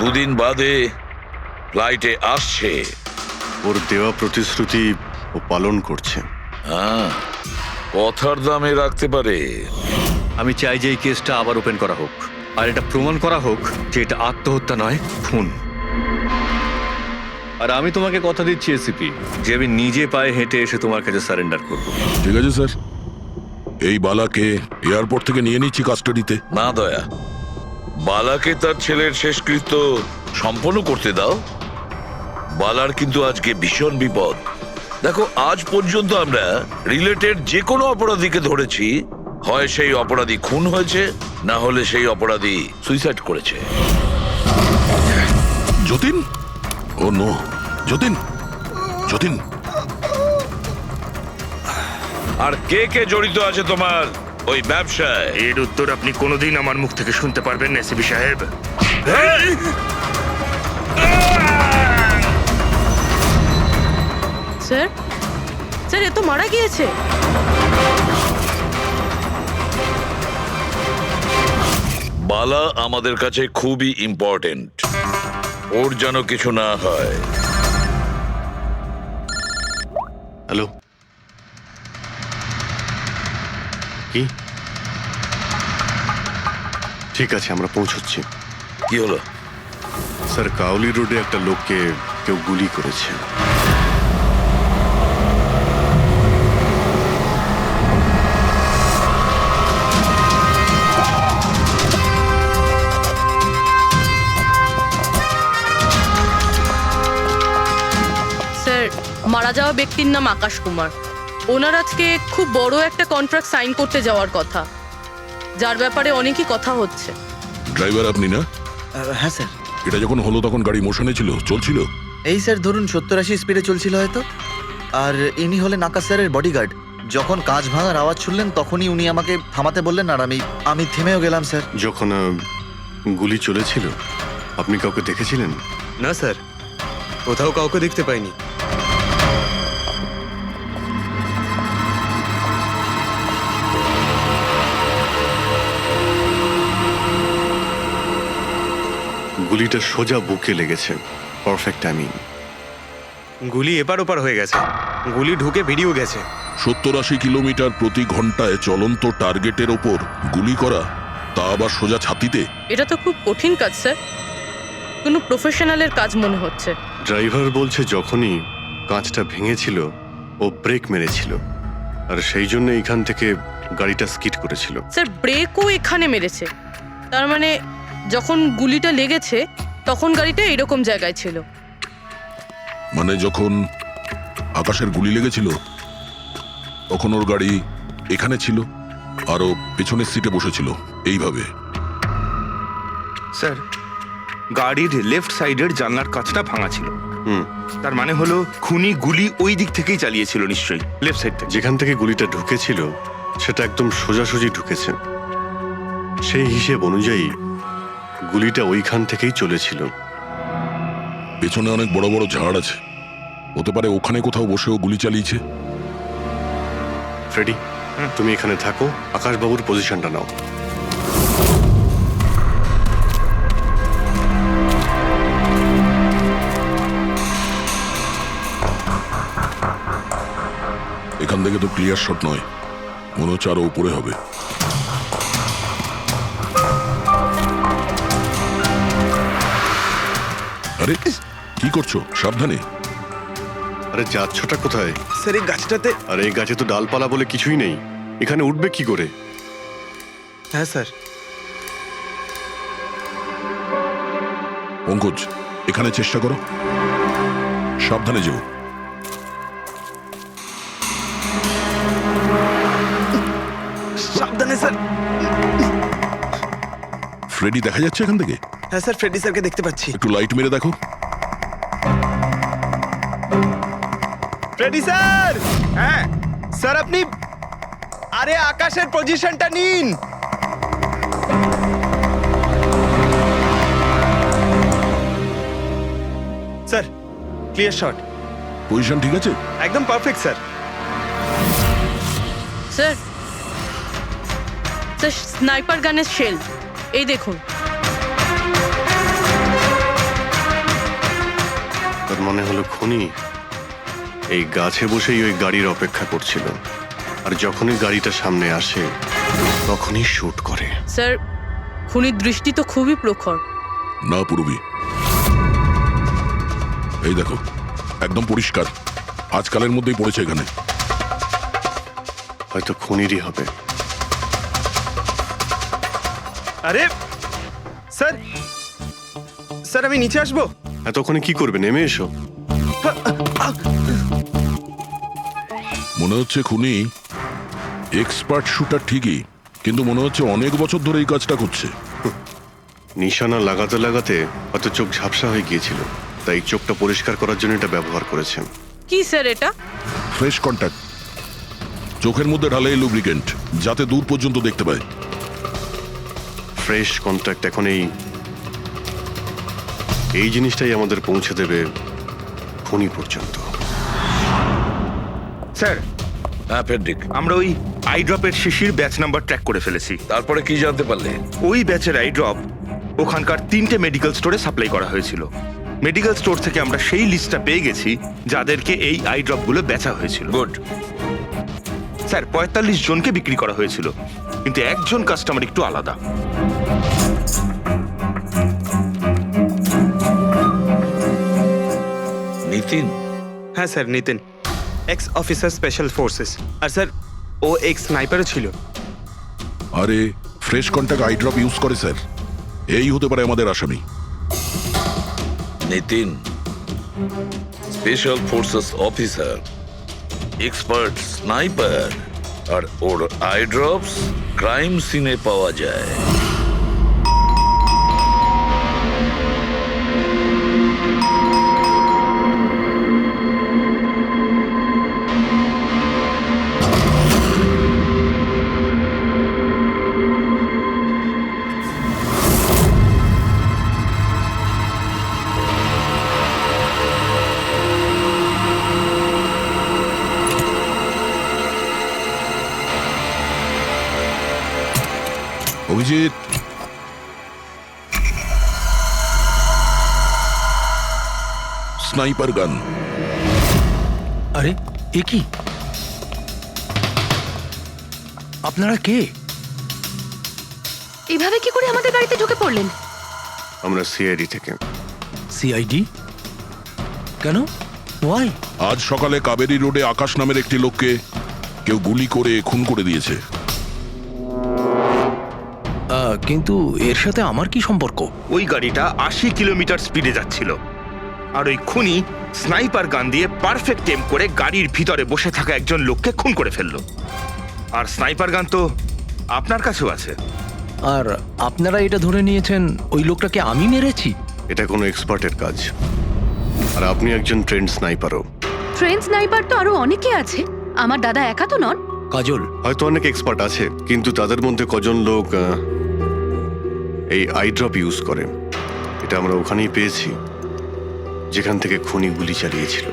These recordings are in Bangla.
দুদিন বাদে ফ্লাইটে আসছে। ওর দেওয়া প্রতিশ্রুতি ও পালন করছে। হ্যাঁ, কথার দামে রাখতে পারে। আমি চাই যে এই কেসটা আবার ওপেন করা হোক, আর এটা প্রমাণ করা হোক যে এটা আত্মহত্যা নয়, খুন। আর আমি তোমাকে কথা দিচ্ছি এসিপি, যে আমি নিজে পায়ে হেঁটে এসে তোমার কাছে সারেন্ডার করব। ঠিক আছে স্যার, এই বালাকে এয়ারপোর্ট থেকে নিয়ে নিচ্ছি কাস্টাডিতে। না দয়া, বালাকে তার ছেলের শেষকৃত্য সম্পন্ন করতে দাও। বালার কিন্তু আজকে ভীষণ বিপদ। দেখো, আজ পর্যন্ত আমরা রিলেটেড যে কোনো অপরাধীকে ধরেছি, হয় সেই অপরাধী খুন হয়েছে, না হলে সেই অপরাধী সুইসাইড করেছে। যতীন, ও নো, যতীন, যতীন। আর কে কে জড়িত আছে তোমার ওই ব্যবসায়? এর উত্তর আপনি কোনোদিন আমার মুখ থেকে শুনতে পারবেন না এসিপি সাহেব। স্যার, স্যার, এ তো মারা গিয়েছে। বালা আমাদের কাছে খুবই ইম্পর্টেন্ট, ওর যেন কিছু না হয়। হ্যালো, কি? ঠিক আছে, আমরা পৌঁছচ্ছি। কি হলো? স্যার, কাউলি রোডে একটা লোককে কেউ গুলি করেছে। স্যার, মারা যাওয়া ব্যক্তির নাম আকাশ কুমার। ওনার আজকে খুব বড় একটা কন্ট্রাক্ট সাইন করতে যাওয়ার কথা, যার ব্যাপারে অনেকই কথা হচ্ছে। ড্রাইভার আপনি না? হ্যাঁ স্যার। এটা যখন হলো তখন গাড়ি মোশনে ছিল, চলছিল? এই স্যার ধরুন 70-80 স্পিডে চলছিল হয়তো। আর ইনি হলেন আকাশ স্যারের বডিগার্ড। যখন কাঁচ ভাঙার আওয়াজ শুনলেন তখনই উনি আমাকে থামাতে বললেন, আর আমি থেমেও গেলাম স্যার। যখন গুলি চলেছিল আপনি কাউকে দেখেছিলেন? না স্যার, কোথাও কাউকে দেখতে পাইনি। গুলিটা সোজা বুকে লেগেছে। Perfect timing. গুলি এপার ওপার হয়ে গেছে, গুলি ঢুকে বেরিয়েও গেছে। 70-80 কিলোমিটার প্রতি ঘন্টায় চলন্ত টার্গেটের ওপর গুলি করা, তা আবার সোজা ছাতিতে। এটা তো খুব কঠিন কাজ স্যার, কোনো প্রফেশনালের কাজ মনে হচ্ছে। ড্রাইভার বলছে যখনই কাঁচটা ভেঙেছিল ও ব্রেক মেরেছিল, আর সেই জন্য এখান থেকে গাড়িটা স্কিড করেছিল। স্যার, ব্রেকও এখানে মেরেছে, তার মানে যখন গুলিটা লেগেছে তখন গাড়িটা এরকম জায়গায় ছিল। মানে যখন আকাশের গুলি লেগেছিল তখন ওর গাড়ি এখানে ছিল, আর ও পেছনের সিটে বসেছিল এইভাবে। স্যার, গাড়ির লেফট সাইডের জানলার কাঁচটা ভাঙা ছিল। তার মানে হলো খুনি গুলি ওই দিক থেকেই চালিয়েছিল, নিশ্চয়ই লেফট সাইড থেকে। যেখান থেকে গুলিটা ঢুকেছিল সেটা একদম সোজাসুজি ঢুকেছে। সেই হিসেব অনুযায়ী গুলিটা ওইখান থেকেই চলেছিল। পেছনে অনেক বড় বড় ঝাড় আছে, হতে পারে ওখানে কোথাও বসেও গুলি চালিয়েছে। ফ্রেডি, তুমি এখানে থাকো, আকাশবাবুর পজিশনটা নাও। এখান থেকে তো ক্লিয়ার শট নয়, মনে হচ্ছে আরো উপরে হবে। আরে কি করছো? সাবধানে। আরে যাচ্ছটা কোথায়? স্যার, এই গাছটাতে। আরে এই গাছে তো ডালপালা বলে কিছুই নেই, এখানে উঠবে কি করে? হ্যাঁ স্যার। পঙ্কজ, এখানে চেষ্টা করো, সাবধানে যেও। সাবধানে স্যার। ফ্রেডি দেখা যাচ্ছে এখান থেকে? হ্যাঁ স্যার, ফ্রেডি স্যারকে দেখতে পাচ্ছি। একটু লাইট মেরে দেখো। Freddie sir! হ্যাঁ স্যার, আপনি আরে আকাশের পজিশনটা নিন। Sir, clear shot. পজিশন ঠিক আছে? একদম perfect sir. Sir, sir, sniper গানের শেল এই দেখুন। হলো খুনি এই গাছে বসেই ওই গাড়ির অপেক্ষা করছিল, আর যখনই গাড়িটা সামনে আসে তখনই শুট করে। স্যার খুনির দৃষ্টি তো খুবই প্রখর। না পূর্বী, এই দেখো একদম পরিষ্কার, আজকালের মধ্যেই পড়েছে এখানে। হয়তো খুনিরই হবে। আরে স্যার, স্যার আমি নিচে আসবো? এতক্ষণে কি করবে, নেমে এসো। মনে হচ্ছে খুনি এক্সপার্ট শুটার ঠিকই, কিন্তু মনে হচ্ছে অনেক বছর ধরে এই কাজটা করছে। নিশানা লাগাতে লাগাতে হয়তো চোখ ঝাপসা হয়ে গিয়েছিল, তাই চোখটা পরিষ্কার করার জন্য এটা ব্যবহার করেছেন। কি স্যার এটা? ফ্রেশ কন্ট্যাক্ট, চোখের মধ্যে ঢালে এই লুব্রিকেন্ট যাতে দূর পর্যন্ত দেখতে পায়। ফ্রেশ কন্ট্যাক্ট এখন এই জিনিসটাই আমাদের পৌঁছে দেবে খুনি পর্যন্ত। স্যার, হ্যাঁ পেন্ডিক, আমরা ওই আই ড্রপের শিশির ব্যাচ নাম্বার ট্র্যাক করে ফেলেছি। তারপরে কি জানতে পারলে? ওই ব্যাচের আই ড্রপ ওখানকার 3টে মেডিকেল স্টোরে সাপ্লাই করা হয়েছিল। মেডিকেল স্টোর থেকে আমরা সেই লিস্টটা পেয়ে গেছি যাদেরকে এই আই ড্রপগুলো বেচা হয়েছিল। গুড। স্যার 45 জনকে বিক্রি করা হয়েছিল, কিন্তু একজন কাস্টমার একটু আলাদা। নিতিন? হ্যাঁ sir, Nitin, ex officer special forces. আর স্যার ও এক্স স্নাইপারও ছিল। আরে fresh contact eye drop use করে স্যার, এই হতে পারে আমাদের আসামি। Nitin special forces officer, expert sniper, আর ওর আই ড্রপস ক্রাইম সিনে পাওয়া যায়। অভিজিৎ, স্নাইপার গান। আরে এ কি? আপনারা কে? এভাবে কি করে আমাদের বাড়িতে ঢুকে পড়লেন? আমরা সিআইডি থেকে। সিআইডি? কেন? ওয়াই? আজ সকালে কাবেরী রোডে আকাশ নামের একটি লোককে কেউ গুলি করে খুন করে দিয়েছে। কিন্তু এর সাথে আমার কি সম্পর্ক? ওই গাড়িটা 80 কিলোমিটার স্পিডে যাচ্ছিল, আর ওই খুনি স্নাইপার গান দিয়ে পারফেক্ট এম করে গাড়ির ভিতরে বসে থাকা একজন লোককে খুন করে ফেললো। আর স্নাইপার গান তো আপনার কাছেও আছে। আর আপনারা এটা ধরে নিয়েছেন ওই লোকটাকে আমি মেরেছি? এটা কোনো এক্সপার্টের কাজ, আর আপনি একজন ট্রেন্ড স্নাইপারও। ট্রেন স্নাইপার তো আরো অনেকে আছে, আমার দাদা একা তো নন। কাজল, হয়তো অনেক এক্সপার্ট আছে, কিন্তু তাদের মধ্যে কজন লোক এই আই ড্রপ ইউজ করে এটা আমরা ওখানেই পেয়েছি যেখান থেকে খুনি গুলি চালিয়েছিল।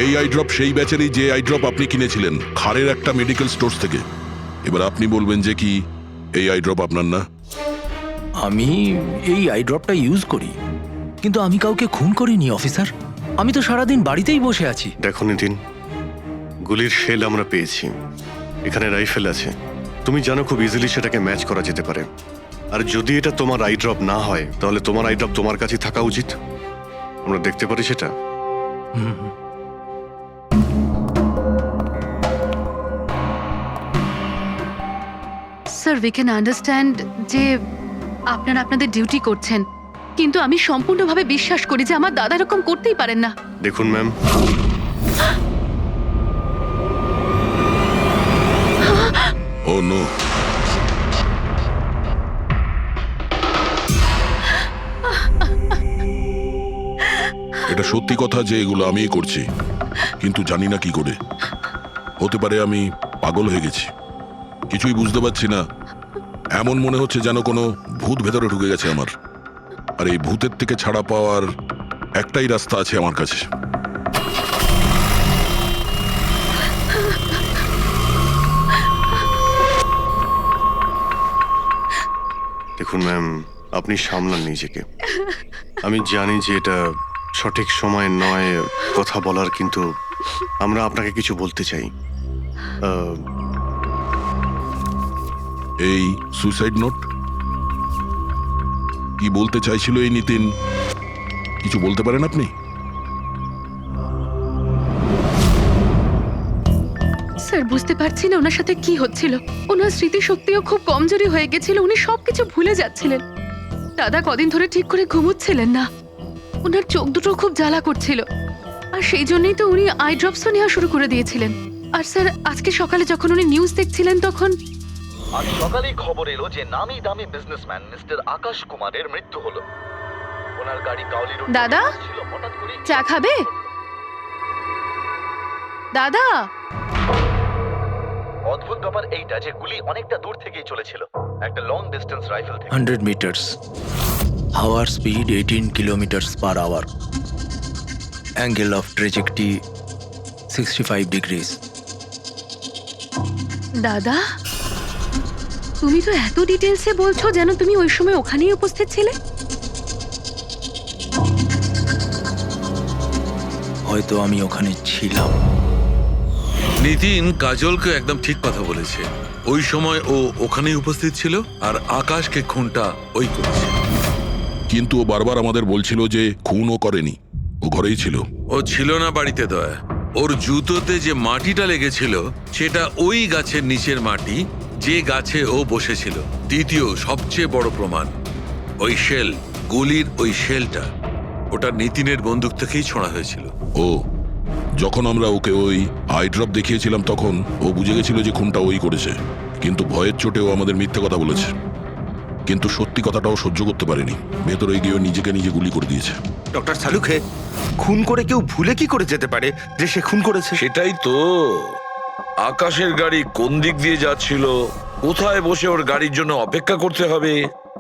এই আই ড্রপ সেই ব্যাচেরই যে আই ড্রপ আপনি কিনেছিলেন খারের একটা মেডিকেল স্টোর থেকে। এবার আপনি বলবেন যে কি এই আই ড্রপ আপনার না? আমি এই আই ড্রপটা ইউজ করি, কিন্তু আমি কাউকে খুন করিনি অফিসার। আমি তো সারাদিন বাড়িতেই বসে আছি। দেখো নিতিন, গুলির শেল আমরা পেয়েছি, এখানে রাইফেল আছে, তুমি জানো খুব ইজিলি সেটাকে ম্যাচ করা যেতে পারে। আর যদি এটা তোমার আই ড্রপ না হয় তাহলে তোমার আই ড্রপ তোমার কাছে থাকা উচিত, আমরা দেখতে পারি সেটা। স্যার উই ক্যান আন্ডারস্ট্যান্ড যে আপনারা আপনাদের ডিউটি করছেন, কিন্তু আমি সম্পূর্ণভাবে বিশ্বাস করি যে আমার দাদা এরকম করতেই পারেন না। দেখুন ম্যাম, ও নো, এটা সত্যি কথা যে এগুলো আমিই করছি, কিন্তু জানি না কি করে। হতে পারে আমি পাগল হয়ে গেছি, কিছুই বুঝতে পারছি না। এমন মনে হচ্ছে যেন কোনো ভূত ভেতরে ঢুকে গেছে আমার, আর এই ভূতের থেকে ছাড়া পাওয়ার একটাই রাস্তা আছে আমার কাছে। দেখুন ম্যাম, আপনি সামলান নিজেকে। আমি জানি যে এটা সঠিক সময় নয় কথা বলার, কিন্তু আমরা আপনাকে কিছু বলতে চাই। এই সুইসাইড নোট কি বলতে চাইছিল এই নিতিন? কিছু বলতে পারেন আপনি? স্যার বুঝতে পারছি না ওনার সাথে কি হচ্ছিল। ওনার স্মৃতিশক্তিও খুব কমজোরি হয়ে গেছিল, উনি সবকিছু ভুলে যাচ্ছিলেন। দাদা কদিন ধরে ঠিক করে ঘুমোচ্ছিলেন না, ওনার চোখ দুটো খুব জ্বালা করছিল, আর সেই জন্যই তো উনি আই ড্রপসও নেওয়া শুরু করে দিয়েছিলেন। আর স্যার আজকে সকালে যখন উনি নিউজ দেখছিলেন তখন আজ সকালেই খবর এলো যে নামি দামি বিজনেসম্যান মিস্টার আকাশ কুমারের মৃত্যু হলো। ওনার গাড়ি কাউলি রোড দাদা ছিল, হঠাৎ করে চা খাবে? দাদা অদ্ভুত ব্যাপার এইটা যে গুলি অনেকটা দূর থেকেই চলেছিল, একটা লং ডিস্টেন্স রাইফেল থেকে। 100 meters. Hour speed 18 kilometers per hour. Angle of trajectory 65 degrees. দাদা তুমি তো এত ডিটেলসে বলছো যেন তুমি ওই সময় ওখানেই উপস্থিত ছিলে। হয়তো আমি ওখানে ছিলাম। নিতিন কাজলকে একদম ঠিক কথা বলেছে। ওই সময় ও ওখানেই উপস্থিত ছিল আর আকাশকে খুনটা ওই করেছে। কিন্তু ও বারবার আমাদের বলছিল যে খুনও করেনি, ও ঘরেই ছিল। ও ছিল না বাড়িতে দয়া। ওর জুতোতে যে মাটিটা লেগেছিল সেটা ওই গাছের নিচের মাটি যে গাছে ও বসেছিল। দ্বিতীয় সবচেয়ে বড় প্রমাণ, ওই শেল, গুলির ওই শেলটা ওটা নিতিনের বন্দুক থেকেই ছোঁড়া হয়েছিল। ও যখন আমরা ওকে ওই আই ড্রপ দেখিয়েছিলাম তখন ও বুঝে গেছিল যে খুনটা ওই করেছে, কিন্তু ভয়ের চোটে ও আমাদের মিথ্যে কথা বলেছে। কিন্তু সত্যি কথাটাও সহ্য করতে পারেনি, ভেতরে গিয়ে নিজেকে নিজে গুলি করে দিয়েছে। ডক্টর সালুখে, খুন করে কেউ ভুলে কি করে যেতে পারে যে সে খুন করেছে? সেটাই তো। আকাশের গাড়ি কোন দিক দিয়ে যাচ্ছিল, কোথায় বসে ওর গাড়ির জন্য অপেক্ষা করতে হবে,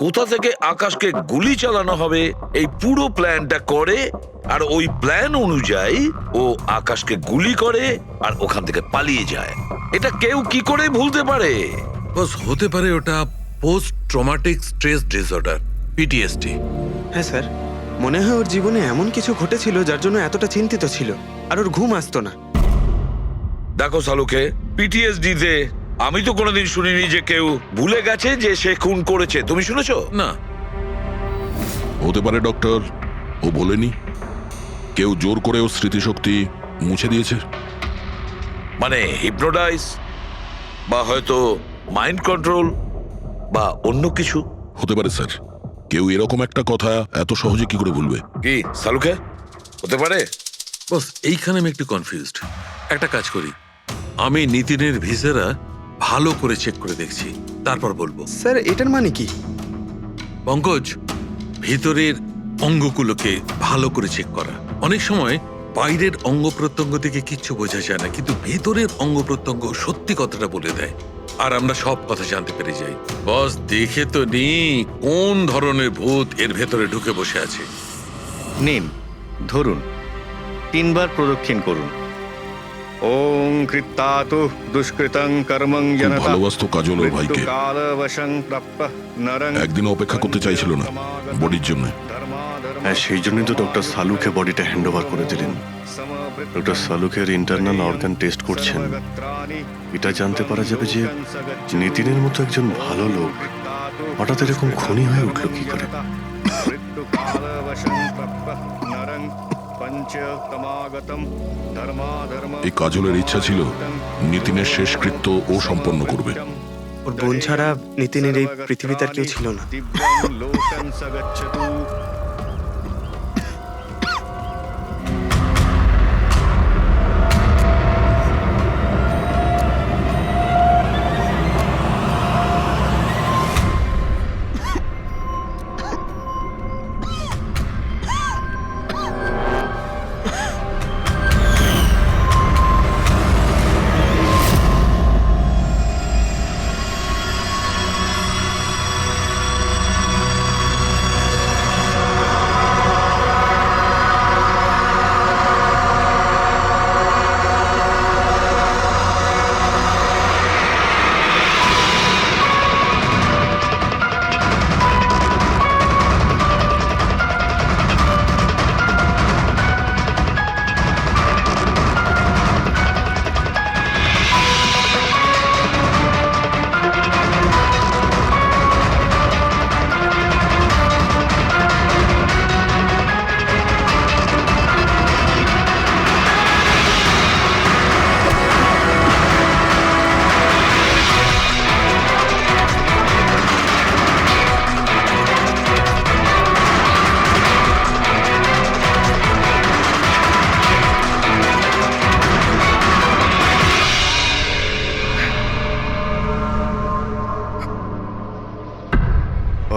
কোথা থেকে আকাশকে গুলি চালানো হবে, এই পুরো প্ল্যানটা করে আর ওই প্ল্যান অনুযায়ী ও আকাশকে গুলি করে আর ওখান থেকে পালিয়ে যায়। এটা কেউ কি করে ভুলতে পারে? বস হতে পারে ওটা post traumatic stress disorder, PTSD. হ্যাঁ স্যার, মনে হয় ওর জীবনে এমন কিছু ঘটেছিল যার জন্য এতটা চিন্তিত ছিল, আর ওর ঘুম আসতো না। দেখো সালুকে, পিটিএসডি তে আমি তো কোনোদিন শুনিনি যে কেউ ভুলে গেছে যে সে খুন করেছে। তুমি শুনেছো? না। হতে পারে ডক্টর, ও বলেনি, কেউ জোর করে ওর স্মৃতিশক্তি মুছে দিয়েছে। মানে হিপনোটাইজ, বা হয়তো মাইন্ড কন্ট্রোল, বা অন্য কিছু। হতে পারে স্যার, কেউ এরকম একটা কথা এত সহজে কি করে ভুলবে? কি সালুকে, হতে পারে? বস এইখানে আমি একটু কনফিউজড। একটা কাজ করি, আমি নিতিনের ভিসারা ভালো করে চেক করে দেখছি, তারপর বলবো। স্যার এটার মানে কি? পঙ্কজ, ভিতরের অঙ্গগুলোকে ভালো করে চেক করা। অনেক সময় বাইরের অঙ্গ প্রত্যঙ্গ থেকে কিচ্ছু বোঝা যায় না, কিন্তু ভেতরের অঙ্গ প্রত্যঙ্গ সত্যি কথাটা বলে দেয়, আর আমরা সব কথা জানতে পেরে যাই। বস দেখে তো নি কোন ধরনের ভূত এর ভেতরে ঢুকে বসে আছে। নিন, ধরুন, 3 বার প্রদক্ষিণ করুন। ওং কৃত্তাতু দুষ্কৃতং কর্মং জনতা। ভালোবাসতো কাজল ওর ভাইকে। কালবশং প্রাপ্যঃ নরং। একদিন অপেক্ষা করতে চাইছিল না বডির জন্য। হ্যাঁ, সেই জন্যই তো ডক্টর সালুকে বডিটা হ্যান্ড ওভার করে দিলেন। ডক্টর সালুকের ইন্টারনাল অর্গান টেস্ট করছেন। এটা জানতে পারা যাবে যে নিতিনের মতো একজন ভালো লোক হঠাৎ এরকম খুনি হয়ে উঠলো কি করে। এই কাজলের ইচ্ছা ছিল নিতিনের শেষকৃত্য ও সম্পন্ন করবে। ওর বোন ছাড়া নিতিনের এই পৃথিবীতে আর কেউ ছিল না।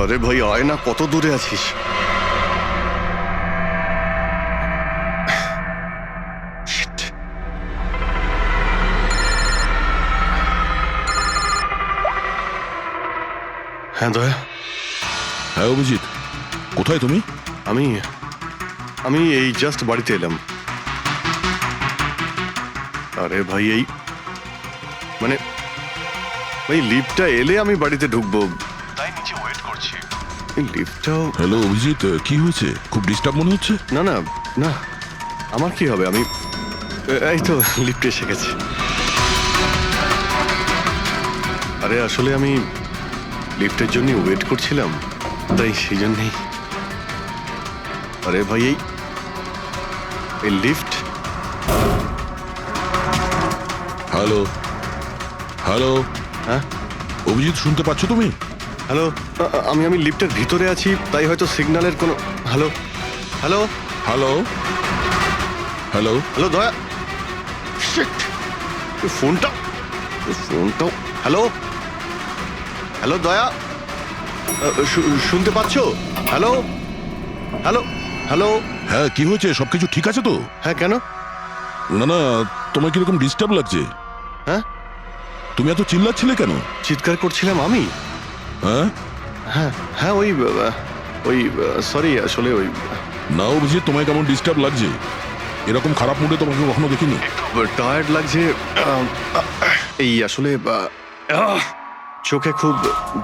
আরে ভাই আয় না, কত দূরে আছিস? Shit. হ্যাঁ দয়া, হ্যাঁ অভিজিৎ, কোথায় তুমি? আমি আমি এই জাস্ট বাড়িতে এলাম। আরে ভাই এই মানে ভাই লিফটটা এলে আমি বাড়িতে ঢুকবো, তাই নিচে ওয়েট করছি। এই লিফটটাও হ্যালো অভিজিৎ, কি হয়েছে? খুব ডিস্টার্ব মনে হচ্ছে। না না না, আমার কি হবে, আমি এই তো লিফটে এসে গেছি। আরে আসলে আমি লিফটের জন্য ওয়েট করছিলাম, তাই সেই জন্যেই। আরে ভাই এই লিফট। হ্যালো হ্যালো, হ্যাঁ অভিজিৎ শুনতে পাচ্ছ তুমি? হ্যালো, আমি লিফটের ভিতরে আছি, তাই হয়তো সিগন্যালের কোনো। Hello hello hello hello, hello দয়া, শিট, ফোনটা ফোনটাও। হ্যালো হ্যালো দয়া, শুনতে পাচ্ছো? Hello hello hello. হ্যাঁ কি হয়েছে? সবকিছু ঠিক আছে তো? হ্যাঁ কেন? না না, তোমার কিরকম ডিস্টার্ব লাগছে? হ্যাঁ তুমি এত চিল্লাচ্ছিলে কেন? চিৎকার করছিলাম আমি? হ্যাঁ হ্যাঁ হ্যাঁ ওই সরি, আসলে ওই না অভিজিৎ, তোমায় কেমন ডিস্টার্ব লাগছে? এরকম খারাপ মুডে তোমাকে কখনো দেখিনি। টায়ার্ড লাগছে, এই আসলে চোখে খুব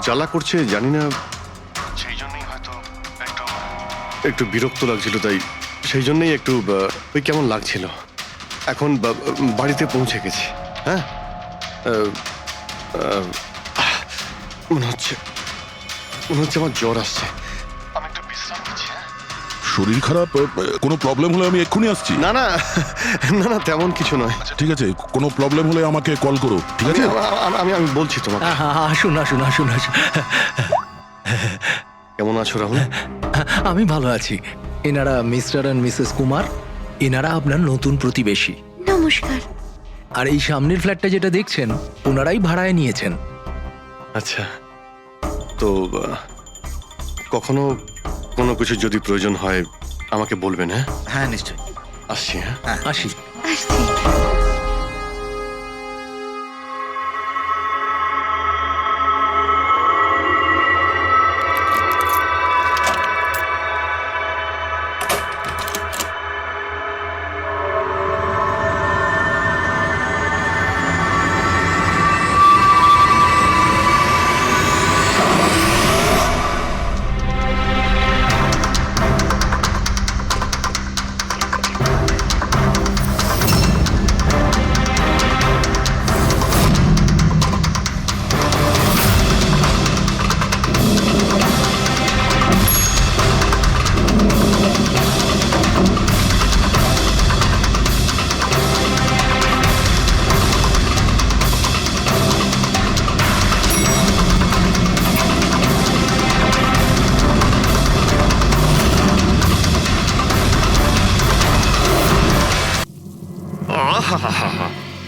জ্বালা করছে, জানি না, সেই জন্যই হয়তো একটু বিরক্ত লাগছিল, তাই সেই জন্যই একটু ওই কেমন লাগছিল। এখন বাড়িতে পৌঁছে গেছি। হ্যাঁ মনে হচ্ছে আমার জ্বর আসছে, আমি একটু বিশ্রাম নিচ্ছি। শরীর খারাপ? কোনো প্রবলেম হলে আমি এক্ষুনি আসছি। না না না না, তেমন কিছু নয়। ঠিক আছে, কোনো প্রবলেম হলে আমাকে কল করো, ঠিক আছে? আমি আমি বলছি তোমাকে। আসুন আসুন আসুন আসুন। কেমন আছো রাহুল? আমি ভালো আছি। এনারা মিস্টার অ্যান্ড মিসেস কুমার, এনারা আপনার নতুন প্রতিবেশী। নমস্কার। আর এই সামনের ফ্ল্যাটটা যেটা দেখছেন, ওনারাই ভাড়ায় নিয়েছেন। আচ্ছা, তো কখনো কোনো কিছু যদি প্রয়োজন হয় আমাকে বলবেন। হ্যাঁ হ্যাঁ নিশ্চয়ই। আসছি। হ্যাঁ আসি। আসছি।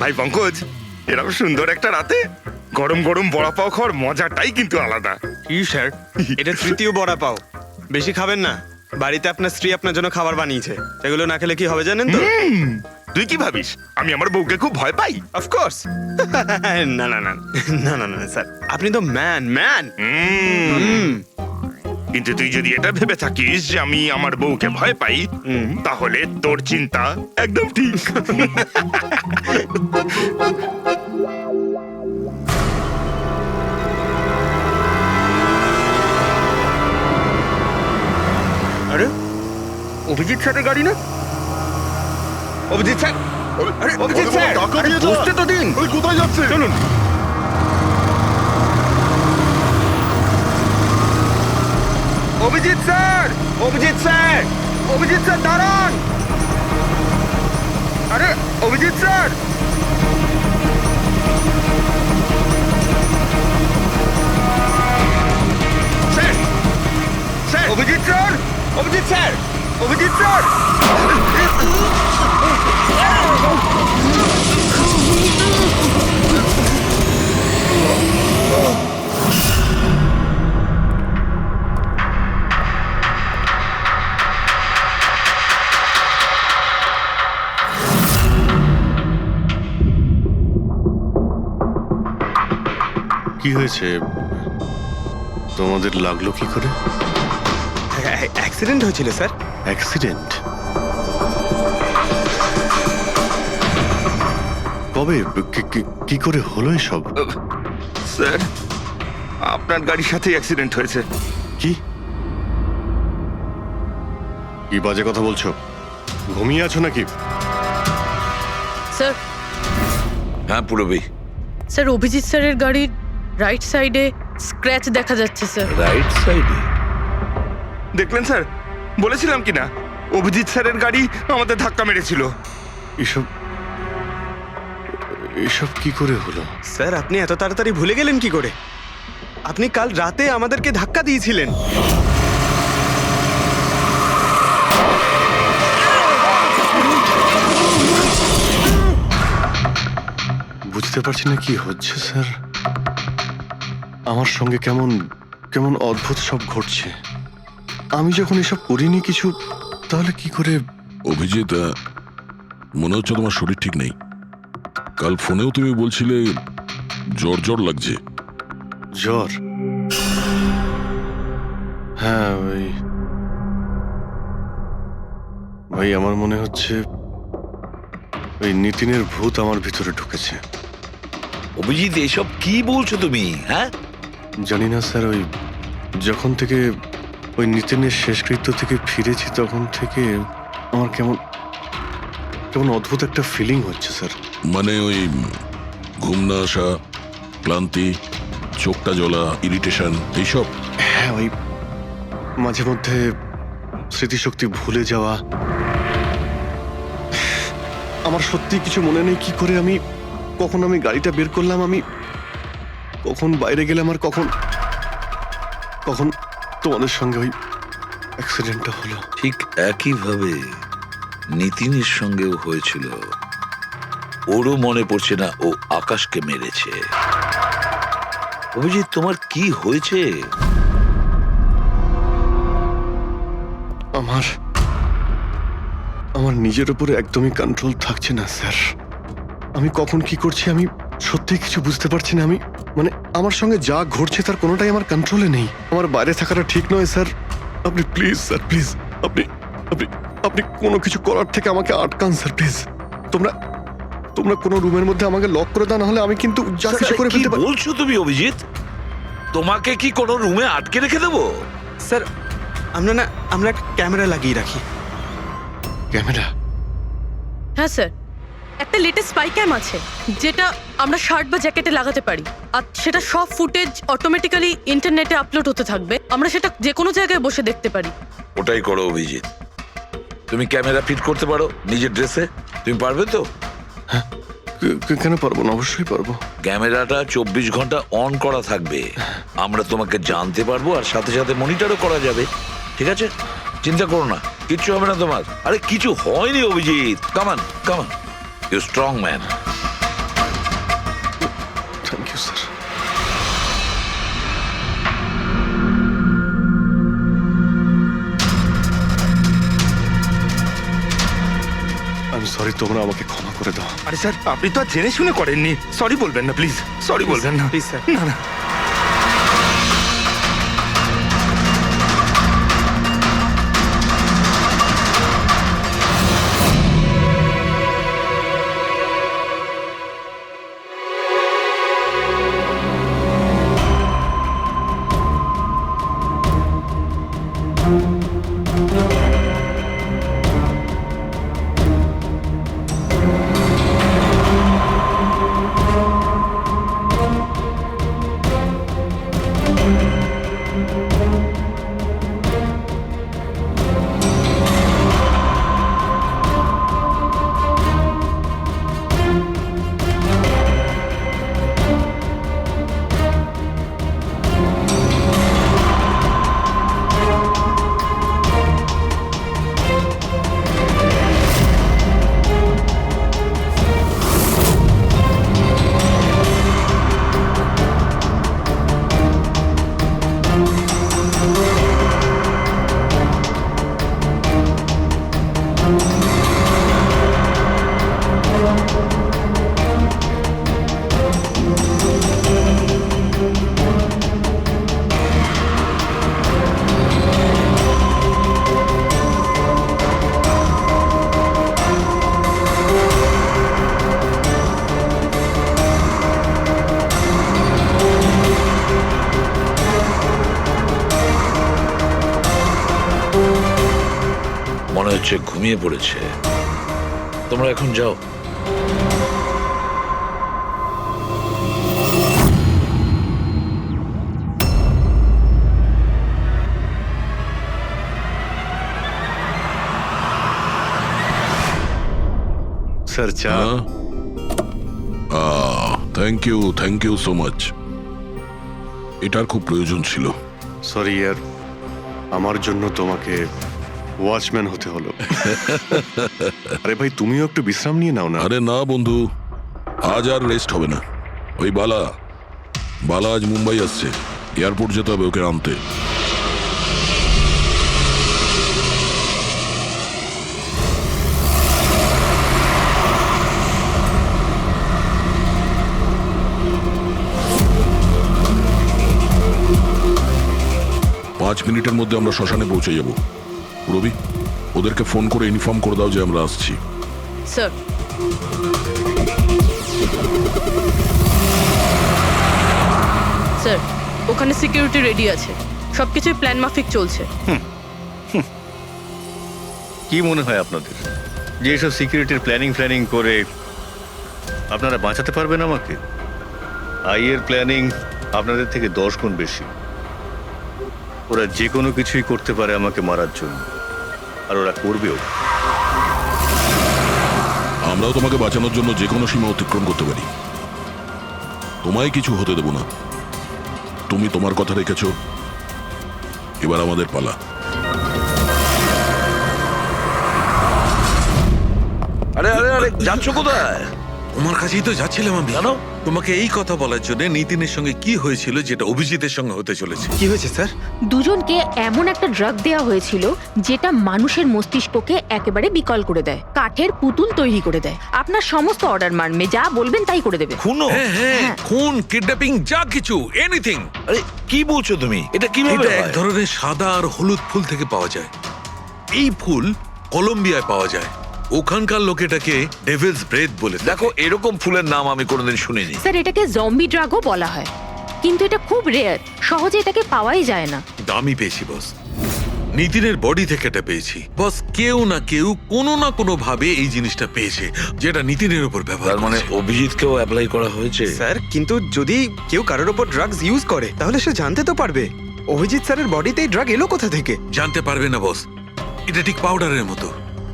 ভাই পঙ্কজ, এরকম সুন্দর একটা রাতে গরম গরম বড়া পাও খাওয়ার মজাটাই কিন্তু আলাদা। কি স্যার, এটা তৃতীয় বড়া পাও, বেশি খাবেন না। বাড়িতে আপনার স্ত্রী আপনার জন্য খাবার বানিয়েছে, এগুলো না খেলে কি হবে জানেন তো? তুই কি ভাবিস আমি আমার বউকে খুব ভয় পাই? অফকোর্স। না না না না না না স্যার, আপনি তো ম্যান। কিন্তু তুই যদি এটা ভেবে থাকিস যে আমি আমার বউকে ভয় পাই, তাহলে তোর চিন্তা একদম ঠিক। আরে অভিজিৎ স্যারের গাড়ি না? অভিজিৎ স্যার, আরে অভিজিৎ স্যার, আরে বসতে তো দিন। কোথায় যাচ্ছে? চলুন। Abhijit sir, Abhijit sir, Abhijit sir দাঁড়ান। আরে Abhijit sir, sir, sir, Abhijit sir, Abhijit sir, Abhijit sir. কি হয়েছে তোমাদের লাগলো কি করে? অ্যাক্সিডেন্ট হয়েছিল স্যার। অ্যাক্সিডেন্ট? কবে? কি করে হলো এসব? স্যার, আপনার গাড়ির সাথেই অ্যাক্সিডেন্ট হয়েছে। কি কি বাজে কথা বলছো? ঘুমিয়ে আছো নাকি? স্যার হ্যাঁ পুরবি, স্যার অভিজিৎ স্যারের গাড়ির রাইট সাইডে স্ক্র্যাচ দেখা যাচ্ছে স্যার। রাইট সাইডে? দেখলেন স্যার, বলেছিলাম কি না অভিজিৎ স্যারের গাড়ি আমাদের ধাক্কা মেরেছিল। এসব এসব কি করে হলো? স্যার আপনি এত তাড়াতাড়ি ভুলে গেলেন কি করে? আপনি কাল রাতে আমাদেরকে ধাক্কা দিয়েছিলেন। বুঝতে পারছি না কি হচ্ছে স্যার। আমার সঙ্গে কেমন কেমন অদ্ভুত সব ঘটছে। আমি যখন এসব করিনি কিছু, তাহলে কি করে? অভিজিৎ, মনে হচ্ছে তোমার শরীর ঠিক নেই। কাল ফোনেও তুমি বলছিলে জ্বর জ্বর লাগছে। জ্বর? হ্যাঁ ভাই আমার মনে হচ্ছে ওই নিতিনের ভূত আমার ভিতরে ঢুকেছে। অভিজিৎ এসব কি বলছো তুমি? হ্যাঁ জানি না স্যার, ওই যখন থেকে ওই নিতিনের শেষকৃত্য থেকে ফিরেছি তখন থেকে আমার কেমন কেমন অদ্ভুত একটা ফিলিং হচ্ছে স্যার। মানে ওই ঘুম না আসা, ক্লান্তি, চোখটা জ্বলা, ইরিটেশন, এইসব? হ্যাঁ, ওই মাঝে মধ্যে স্মৃতিশক্তি ভুলে যাওয়া। আমার সত্যি কিছু মনে নেই কি করে আমি কখন আমি গাড়িটা বের করলাম, আমি কখন বাইরে গেলাম, আর কখন কখন তোমাদের সঙ্গে ওই অ্যাক্সিডেন্টটা হলো। ঠিক একইভাবে নিতিনের সঙ্গেও হয়েছিল। ওরও মনে পড়ছে না ও আকাশকে মেরেছে। অভিজিৎ তোমার কি হয়েছে? আমার নিজের উপরে একদমই কন্ট্রোল থাকছে না স্যার। আমি কখন কি করছি আমি সত্যি কিছু বুঝতে পারছি না। আমি মানে আমার সঙ্গে যা ঘটছে তার কোনোটাই আমার কন্ট্রোলে নেই। আমার বাইরে থাকাটা ঠিক নয় স্যার। আপনি প্লিজ স্যার, প্লিজ আপনি আপনি আপনি কোনো কিছু করার থেকে আমাকে আটকান স্যার, প্লিজ। তোমরা তোমরা কোনো রুমের মধ্যে আমাকে লক করে দাও, না হলে আমি কিন্তু যা কিছু করে কি ফেলতে পারি। বলছো তুমি অভিজিৎ? তোমাকে কি কোনো রুমে আটকে রেখে দেবো? স্যার আমরা একটা ক্যামেরা লাগিয়ে রাখি। ক্যামেরা? হ্যাঁ স্যার, একটা লেটেস্ট স্পাই ক্যাম আছে যেটা আমরা শার্ট বা জ্যাকেটে লাগাতে পারি, আর সেটা সব ফুটেজ অটোমেটিক্যালি ইন্টারনেটে আপলোড হতে থাকবে। আমরা সেটা যে কোনো জায়গায় বসে দেখতে পারি। ওটাই করো অভিজিৎ। তুমি ক্যামেরা ফিট করতে পারো নিজের ড্রেসে? তুমি পারবে তো? কেন পারবো না, অবশ্যই পারবো। ক্যামেরাটা 24 ঘন্টা অন করা থাকবে। আমরা তোমাকে জানতে পারবো, আর সাথে সাথে মনিটরও করা যাবে। ঠিক আছে, চিন্তা করো না, কিচ্ছু হবে না তোমার। আরে কিছু হয়নি Abhijit. Come on come on, you strong man. Thank you sir. আমি সরি, তোমরা আমাকে ক্ষমা করে দাও। আরে স্যার, আপনি তো আর জেনে শুনে করেননি। সরি বলবেন না প্লিজ, সরি বলবেন না প্লিজ স্যার। না না। মনে হচ্ছে ঘুমিয়ে পড়েছে। তোমরা এখন যাও। স্যার চা। Thank you so much. এটার খুব প্রয়োজন ছিল। সরি ইয়ার, আমার জন্য তোমাকে ওয়াচম্যান হতে হলো। আরে ভাই, তুমিও একটু বিশ্রাম নিয়ে নাও না। আরে না বন্ধু, আজ আর রেস্ট হবে না। ওই বালা আজ মুম্বাই আসছে, এয়ারপোর্ট যেতে হবে ওকে আনতে। 5 মিনিটের মধ্যে আমরা শ্মশানে পৌঁছে যাব। রবি, ওদেরকে ফোন করে ইনফর্ম করে দাও যে আমরা আসছি। স্যার। স্যার, ওখানে সিকিউরিটি রেডি আছে, সবকিছুই প্ল্যান মাফিক চলছে। কি মনে হয় আপনাদের যে এসব সিকিউরিটির প্ল্যানিং করে আপনারা বাঁচাতে পারবেন আমাকে? আইয়ের প্ল্যানিং আপনাদের থেকে 10 গুণ বেশি। ওরা যে কোনো কিছুই করতে পারে আমাকে মারার জন্য, আর ওরা করবেও। আমরাও তোমাকে বাঁচানোর জন্য যে কোনো সীমা অতিক্রম করতে পারি। তোমায় কিছু হতে দেব না। তুমি তোমার কথা রেখেছ, এবার আমাদের পালা। আরে আরে আরে, যাচ্ছ কোথায়? তোমার কাছেই তো যাচ্ছিলাম আমি। জানো তোমাকে এই কথা বলার জন্য নিতিনের সঙ্গে কি হয়েছিল যেটা অভিজিতের সঙ্গে হতে চলেছে। কি হয়েছে স্যার? দুজনকে এমন একটা ড্রাগ দেওয়া হয়েছিল যেটা মানুষের মস্তিষ্ককে একেবারে বিকল করে দেয়, কাঠের পুতুল তৈরি করে দেয়। আপনার সমস্ত অর্ডার মানবে, যা বলবেন তাই করে দেবে। খুনো? হ্যাঁ, খুন, কিডন্যাপিং, যা কিছু, এনিথিং। আরে কি বলছো তুমি? এটা কিভাবে এটা এক হয়? ধরনের সাদা আর হলুদ ফুল থেকে পাওয়া যায়। এই ফুল কলম্বিয়ায় পাওয়া যায়। ওখানকার লোক এটাকে ডেভিলস ব্রেথ বলে। দেখো, এরকম ফুলের নাম আমি কোনোদিন শুনিনি। স্যার, এটাকে জম্বি ড্রাগও বলা হয়, কিন্তু এটা খুব রেয়ার, সহজে এটাকে পাওয়াই যায় না। দামি পেয়েছি বস, নিতিনের বডি থেকে এটা পেয়েছি বস। কেউ না কেউ কোনো না কোনো ভাবে এই জিনিসটা পেয়েছে যেটা নিতিনের উপর ব্যবহার তার মানে করেছে। অভিজিৎকেও অ্যাপ্লাই করা হয়েছে। স্যার, কিন্তু যদি কেউ কারোর ওপর ড্রাগস ইউজ করে তাহলে সে জানতে তো পারবে অভিজিৎ স্যারের বডিতে এই ড্রাগ এলো কোথা থেকে। জানতে পারবে না বস। এটা ঠিক পাউডারের মতো,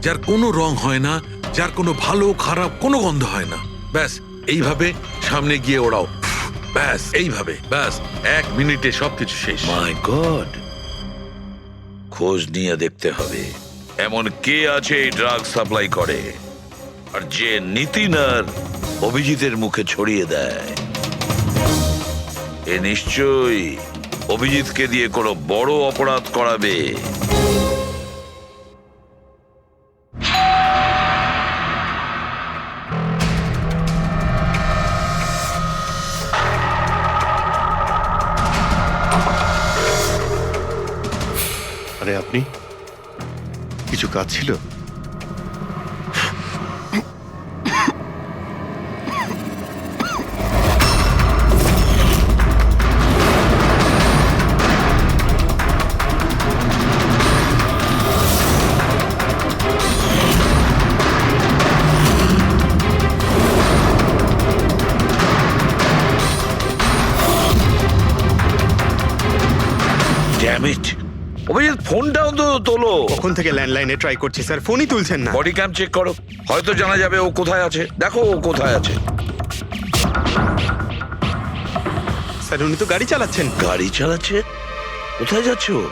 যার কোনো রং হয় না, যার কোনো ভালো খারাপ কোনো গন্ধ হয় না। ব্যাস এইভাবে সামনে গিয়ে ওড়াও, ব্যাস এইভাবে, ব্যাস 1 মিনিটে সবকিছু শেষ। মাই গড, খোঁজ নিয়ে দেখতে হবে এমন কে আছে এই ড্রাগ সাপ্লাই করে, আর যে নিতিন আর অভিজিতের মুখে ছড়িয়ে দেয়। এ নিশ্চয়ই অভিজিৎকে দিয়ে কোনো বড় অপরাধ করাবে। আরে আপনি, কিছু কাজ ছিল? ড্যাম ইট, অভিজিৎ ফোনটাও তো তোলো। কখন থেকে ল্যান্ডলাইনে ট্রাই করছি স্যার, ফোনই তুলছেন না। বডি ক্যাম চেক করো, হয়তো জানা যাবে ও কোথায় আছে। দেখো ও কোথায় আছে। স্যার, উনি তো গাড়ি চালাচ্ছেন। গাড়ি চালাচ্ছে? কোথায় যাচ্ছে ও?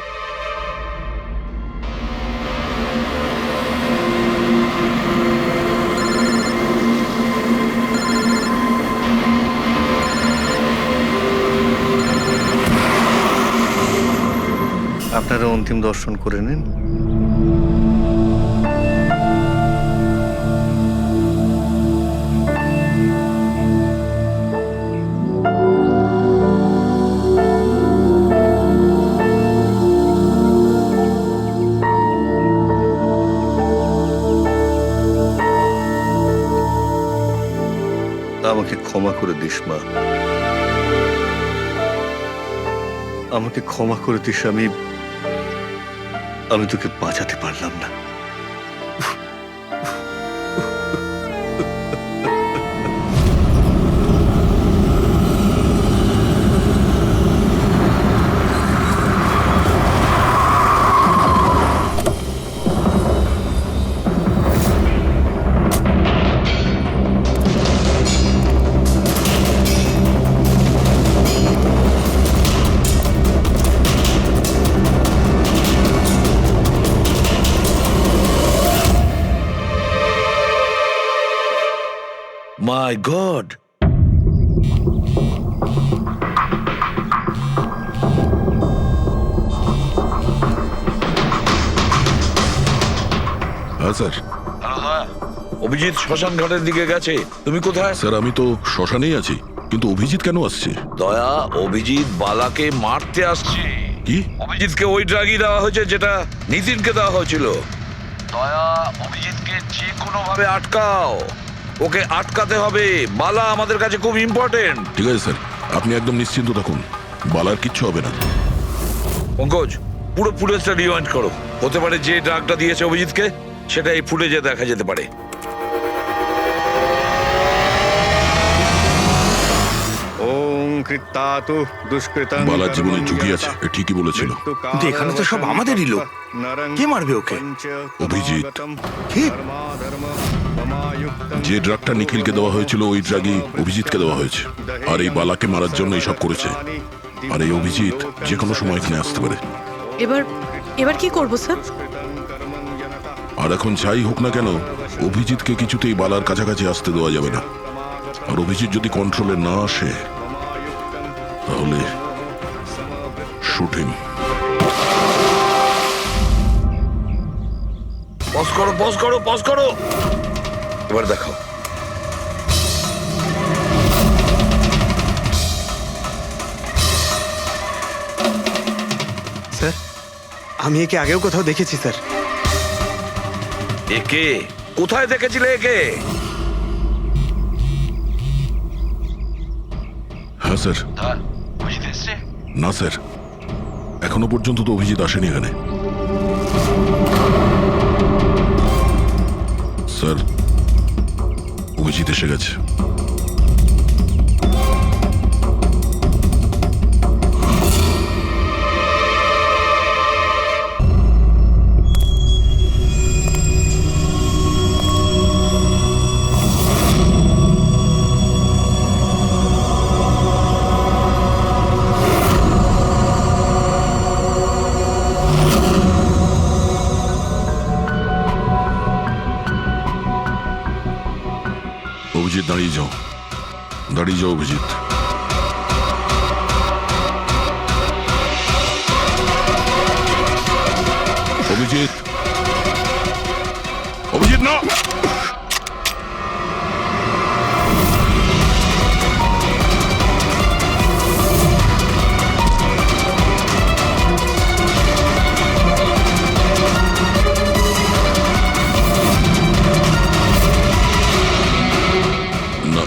আপনারা অন্তিম দর্শন করে নিন। আমাকে ক্ষমা করে দিস মা, আমাকে ক্ষমা করে দিস। আমি তোকে বাঁচাতে পারলাম না। মাই গড! হ্যাঁ স্যার। অভিজিৎ শ্মশান ঘাটের দিকে গেছে। তুমি কোথায়? স্যার আমি তো শ্মশানেই আছি, কিন্তু অভিজিৎ কেন আসছে? দয়া, অভিজিৎ বালাকে মারতে আসছে। কি? অভিজিৎকে ওই ড্রাগই দেওয়া হয়েছে যেটা নিতিনকে দেওয়া হয়েছিল। দয়া, অভিজিৎকে যে কোনো ভাবে আটকাও। ওকে আটকাতে হবে। বালা আমাদের কাছে খুব ইম্পর্টেন্ট। ঠিক আছে স্যার, আপনি একদম নিশ্চিন্ত থাকুন, বালার কিচ্ছু হবে না। পঙ্কজ, পুরো ফুটেজটা রিওয়াইন্ড করো। হতে পারে যে ড্রাগটা দিয়েছে অভিজিৎকে সেটা এই ফুটেজে দেখা যেতে পারে। ওং কৃত্তাতু দুষ্কৃতং বালার জীবনে ঝুঁকি আছে, এ ঠিকই বলেছিল। কিন্তু এখানে তো সব আমাদেরই লোক। কে মারবে ওকে? অভিজিৎ। কি? যে ড্রাগটা নিখিলকে দেওয়া হয়েছিল ওই ড্রাগই অভিজিৎকে দেওয়া হয়েছে, আর এই বালাকে মারার জন্য এইসব করেছে। আর এই অভিজিৎ যে কোনো সময় এখানে আসতে পারে। এবার কি করব স্যার? আর এখন যাই হোক না কেন, অভিজিৎকে কিছুতেই বালার কাছাকাছি আসতে দেওয়া যাবে না। আর অভিজিৎ যদি কন্ট্রোলে না আসে তাহলে শুট হিম। পজ করো, পজ করো, পজ করো। এবার দেখো। স্যার, আমি একে আগেও কোথাও দেখেছি স্যার। একে কোথায় দেখেছিলে একে? হ্যাঁ স্যার। না স্যার, এখনো পর্যন্ত তো অভিজিৎ আসেনি এখানে। স্যার, অভিজিৎ এসে গেছে। অভিজিৎ দাঁড়িয়ে যাও, দাঁড়িয়ে যাও অভিজিৎ। অভিজিৎ, অভিজিৎ না! না।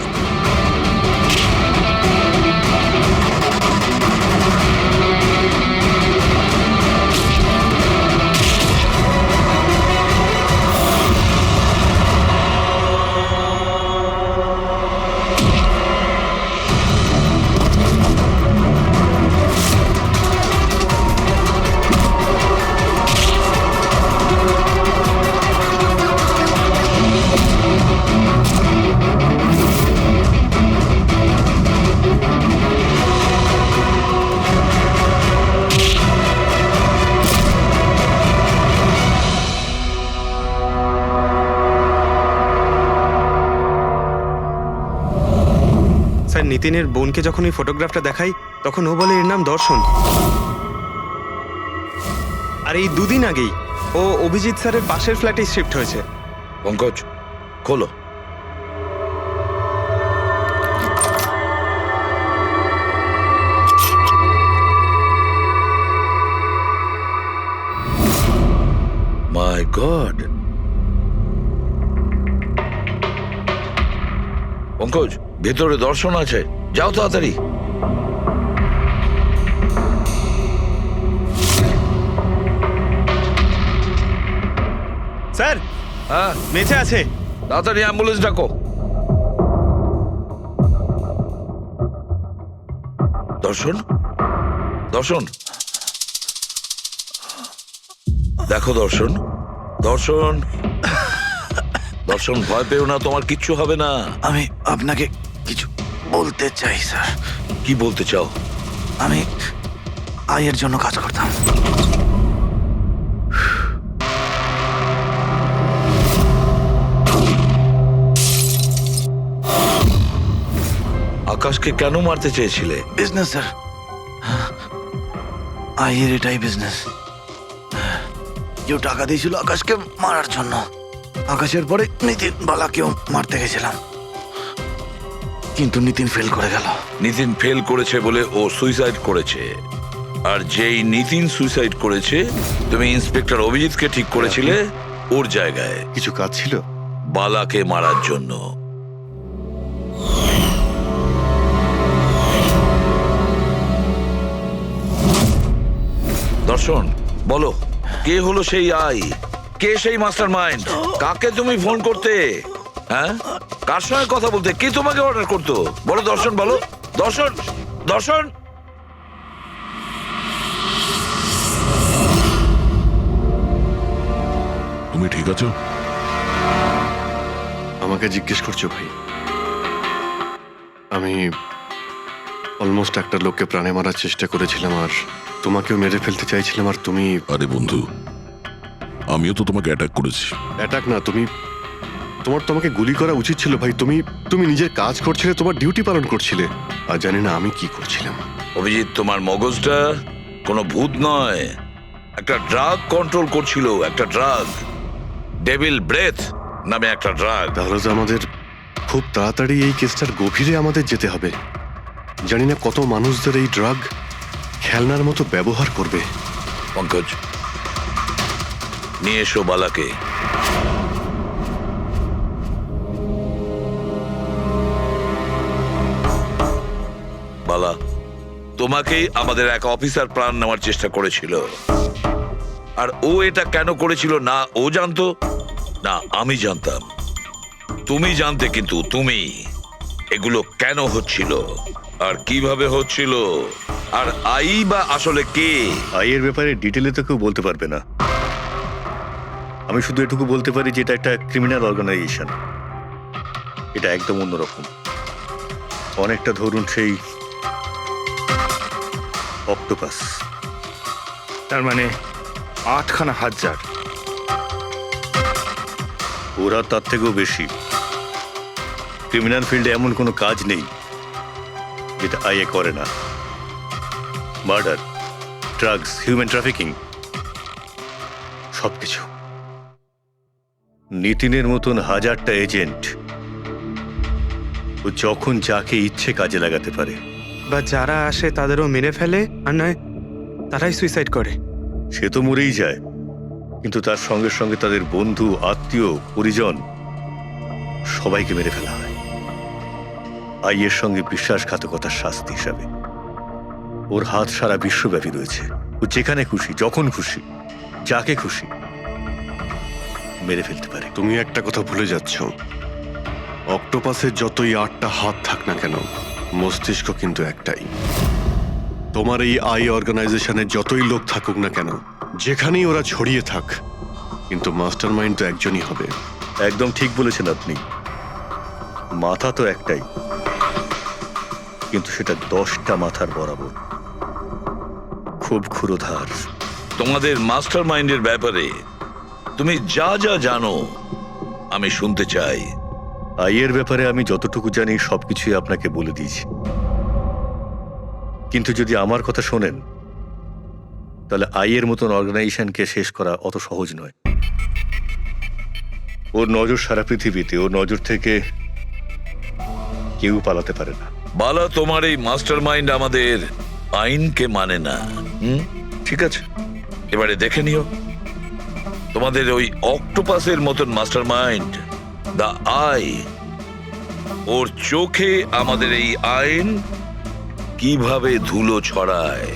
স্যার, নিতিনের বোনকে যখন এই ফটোগ্রাফটা দেখাই তখন ও বলে এর নাম দর্শন। আর এই দুদিন আগেই ও অভিজিৎ স্যারের পাশের ফ্ল্যাটে শিফট হয়েছে। পঙ্কজ, খোলো। মাই গড! পঙ্কজ, ভেতরে দর্শন আছে, যাও তাড়াতাড়ি। স্যার, হ্যাঁ, বেঁচে আছে। তাড়াতাড়ি অ্যাম্বুলেন্স ডাকো। দর্শন, দর্শন, দেখো দর্শন, দর্শন, দর্শন, ভয় পেও না, তোমার কিচ্ছু হবে না। আমি আপনাকে কিছু বলতে চাই স্যার। কি বলতে চাও? আমি আয়ের জন্য কাজ করতাম। আকাশকে কেন মারতে চেয়েছিলে? বিজনেস স্যার, আইয়ের এটাই বিজনেস। কেউ টাকা দিয়েছিল আকাশকে মারার জন্য। আকাশের পরে নিতিন বালাকেও মারতে গেছিলাম, কিন্তু নিতিন ফেল করে গেল। নিতিন ফেল করেছে বলে ও সুইসাইড করেছে, আর যেই নিতিন সুইসাইড করেছে তুমি ইন্সপেক্টর অভিজিৎকে ঠিক করেছিলে ওর জায়গায় কিছু কাজ ছিল? বালাকে মারার জন্য। দর্শন, বলো কে হলো সেই আই? কে সেই মাস্টার মাইন্ড? কাকে তুমি ফোন করতে? হ্যাঁ, কার সঙ্গে কথা বলতে? কে তোমাকে অর্ডার করতো? বলো দর্শন, বলো দর্শন। দর্শন, তুমি ঠিক আছো? আমাকে জিজ্ঞেস করছো ভাই? আমি অলমোস্ট একটা লোককে প্রাণে মারার চেষ্টা করেছিলাম, আর তোমাকেও মেরে ফেলতে চাইছিলাম, আর তুমি... আরে বন্ধু, আমিও তো তোমাকে অ্যাটাক করেছি। অ্যাটাক না, তোমার তোমাকে গুলি করা উচিত ছিল ভাই। তুমি নিজের কাজ করছিলে, তোমার ডিউটি পালন করছিলে, আর জানি না আমি কি করছিলাম। অভিজিৎ, তোমার মগজটা কোনো ভূত নয়, একটা ড্রাগ কন্ট্রোল করছিল। একটা ড্রাগ, ডেভিল ব্রেথ নামে একটা ড্রাগ। তাহলে তো আমাদের খুব তাড়াতাড়ি এই কেসটার গভীরে আমাদের যেতে হবে। জানি না কত মানুষদের এই ড্রাগ খেলনার মতো ব্যবহার করবে। পঙ্কজ, নিয়ে এসো বালাকে। বালা, তোমাকেই আমাদের এক অফিসার প্রাণ নেওয়ার চেষ্টা করেছিল, আর ও এটা কেন করেছিল না ও জানতো না আমি জানতাম। তুমি জানতে, কিন্তু তুমি এগুলো কেন হচ্ছিল আর কিভাবে হচ্ছিল, আর আই বা আসলে কে? আইয়ের ব্যাপারে ডিটেলে তো কেউ বলতে পারবে না। আমি শুধু এটুকু বলতে পারি যে এটা একটা ক্রিমিনাল অর্গানাইজেশন। এটা একদম অন্যরকম, অনেকটা ধরুন সেই অক্টোপাস। তার মানে 8খানা হাজার। ওরা তার থেকেও বেশি। ক্রিমিনাল ফিল্ডে এমন কোনো কাজ নেই যেটা আইএ করে না। মার্ডার, ড্রাগস, হিউম্যান ট্রাফিকিং, সবকিছু। নিতিনের মতন হাজারটা এজেন্ট, ও যখন যাকে ইচ্ছে কাজে লাগাতে পারে। বা যারা আসে তাদেরও মেরে ফেলে, আর নয় তারাই সুইসাইড করে। সে তো মরেই যায়, কিন্তু তার সঙ্গে সঙ্গে তাদের বন্ধু, আত্মীয়, পরিজন সবাইকে মেরে ফেলা হয় আইয়ের সঙ্গে বিশ্বাসঘাতকতার শাস্তি হিসাবে। ওর হাত সারা বিশ্বব্যাপী রয়েছে। ও যেখানে খুশি, যখন খুশি, যাকে খুশি মেরে ফেলতে পারে। তুমি একটা কথা ভুলে যাচ্ছ, অক্টোপাসের যতই 8টা হাত থাক না কেন, মস্তিষ্ক কিন্তু একটাই। তোমার এই আই অর্গানাইজেশনের যতই লোক থাকুক না কেন, যেখানেই ওরা ছড়িয়ে থাক, কিন্তু মাস্টার মাইন্ড তো একজনই হবে। একদম ঠিক বলেছেন আপনি। মাথা তো একটাই, কিন্তু সেটা 10টা মাথার বরাবর, খুব ক্ষুরোধার। তোমাদের মাস্টার মাইন্ডের ব্যাপারে তুমি যা যা জানো আমি শুনতে চাই। আইয়ের ব্যাপারে আমি যতটুকু জানি সবকিছুই আপনাকে বলে দিয়েছি, কিন্তু যদি আমার কথা শোনেন তাহলে আইয়ের মতন অর্গানাইজেশনকে শেষ করা অত সহজ নয়। ওর নজর সারা পৃথিবীতে, ওর নজর থেকে কেউ পালাতে পারে না। বালা, তোমার এই মাস্টার মাইন্ড আমাদের আইনকে মানে না। ঠিক আছে, এবারে দেখে নিও তোমাদের ওই অক্টোপাসের মতন মাস্টার মাইন্ড, দা আই, ওর চোখে আমাদের এই আইন কিভাবে ধুলো ছড়ায়।